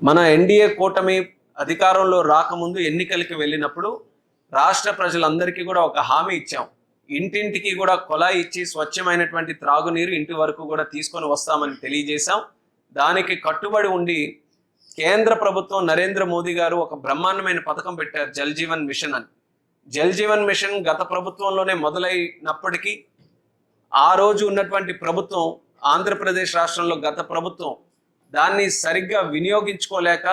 మన ఎన్డీఏ కూటమి అధికారంలో రాకముందు ఎన్నికలకి వెళ్ళినప్పుడు రాష్ట్ర ప్రజలందరికీ కూడా ఒక హామీ ఇచ్చాం. ఇంటింటికి కూడా కొలాయి ఇచ్చి స్వచ్ఛమైనటువంటి త్రాగునీరు ఇంటి వరకు కూడా తీసుకొని వస్తామని తెలియజేశాం. దానికి కట్టుబడి ఉండి కేంద్ర ప్రభుత్వం నరేంద్ర మోదీ గారు ఒక బ్రహ్మాండమైన పథకం పెట్టారు, జల్ జీవన్ మిషన్ అని. జల్ జీవన్ మిషన్ గత ప్రభుత్వంలోనే మొదలైనప్పటికీ ఆ రోజు ఉన్నటువంటి ప్రభుత్వం, ఆంధ్రప్రదేశ్ రాష్ట్రంలో గత ప్రభుత్వం దాన్ని సరిగ్గా వినియోగించుకోలేక,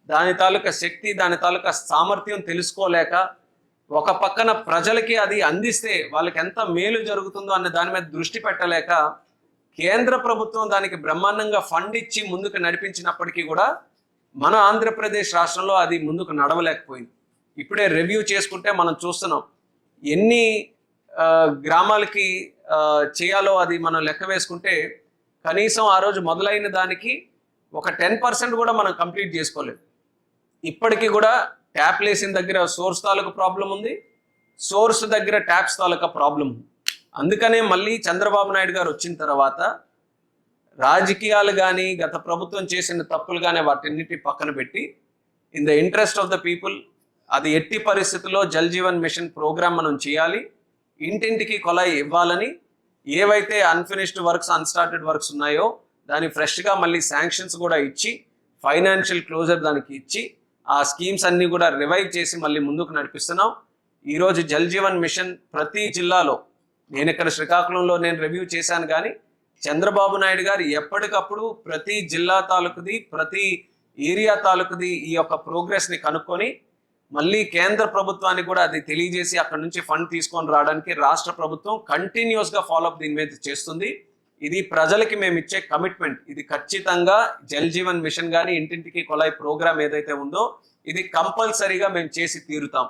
దాని తాలూకా శక్తి, దాని తాలూకా సామర్థ్యం తెలుసుకోలేక, ఒక పక్కన ప్రజలకి అది అందిస్తే వాళ్ళకి ఎంత మేలు జరుగుతుందో అనే దాని మీద దృష్టి పెట్టలేక కేంద్ర ప్రభుత్వం దానికి బ్రహ్మాండంగా ఫండ్ ఇచ్చి ముందుకు నడిపించినప్పటికీ కూడా మన ఆంధ్రప్రదేశ్ రాష్ట్రంలో అది ముందుకు నడవలేకపోయింది. ఇప్పుడే రివ్యూ చేసుకుంటే మనం చూస్తున్నాం ఎన్ని గ్రామాలకి చేయాలో అది మనం లెక్క వేసుకుంటే కనీసం ఆ రోజు మొదలైన దానికి ఒక 10% కూడా మనం కంప్లీట్ చేసుకోలేదు. ఇప్పటికీ కూడా ట్యాప్ లేసిన దగ్గర సోర్స్ తాలూకు ప్రాబ్లం ఉంది, సోర్స్ దగ్గర ట్యాప్స్ తాలూకా ప్రాబ్లం ఉంది. అందుకనే మళ్ళీ చంద్రబాబు నాయుడు గారు వచ్చిన తర్వాత రాజకీయాలు కానీ గత ప్రభుత్వం చేసిన తప్పులు కానీ వాటిన్నిటి పక్కన పెట్టి in the interest of the people అది ఎట్టి పరిస్థితుల్లో జల్ జీవన్ మిషన్ ప్రోగ్రామ్ మనం చేయాలి, ఇంటింటికి కొలాయి ఇవ్వాలని, ఏవైతే అన్ఫినిష్డ్ వర్క్స్, అన్స్టార్టెడ్ వర్క్స్ ఉన్నాయో దాన్ని ఫ్రెష్గా మళ్ళీ శాంక్షన్స్ కూడా ఇచ్చి, ఫైనాన్షియల్ క్లోజర్ దానికి ఇచ్చి, ఆ స్కీమ్స్ అన్నీ కూడా రివైవ్ చేసి మళ్ళీ ముందుకు నడిపిస్తున్నాం. ఈరోజు జల్ జీవన్ మిషన్ ప్రతి జిల్లాలో, నేను ఇక్కడ శ్రీకాకుళంలో నేను రివ్యూ చేశాను, కానీ చంద్రబాబు నాయుడు గారు ఎప్పటికప్పుడు ప్రతి జిల్లా తాలూకుది, ప్రతి ఏరియా తాలూకుది ఈ యొక్క ప్రోగ్రెస్ని కనుక్కొని మళ్ళీ కేంద్ర ప్రభుత్వానికి కూడా అది తెలియజేసి అక్కడ నుంచి ఫండ్ తీసుకొని రావడానికి రాష్ట్ర ప్రభుత్వం కంటిన్యూస్గా ఫాలోఅప్ దీని మీద చేస్తుంది. ఇది ప్రజలకి మేము ఇచ్చే కమిట్మెంట్. ఇది ఖచ్చితంగా జల్ జీవన్ మిషన్ కానీ ఇంటింటికి కొలాయి ప్రోగ్రామ్ ఏదైతే ఉందో ఇది కంపల్సరీగా మేము చేసి తీరుతాం.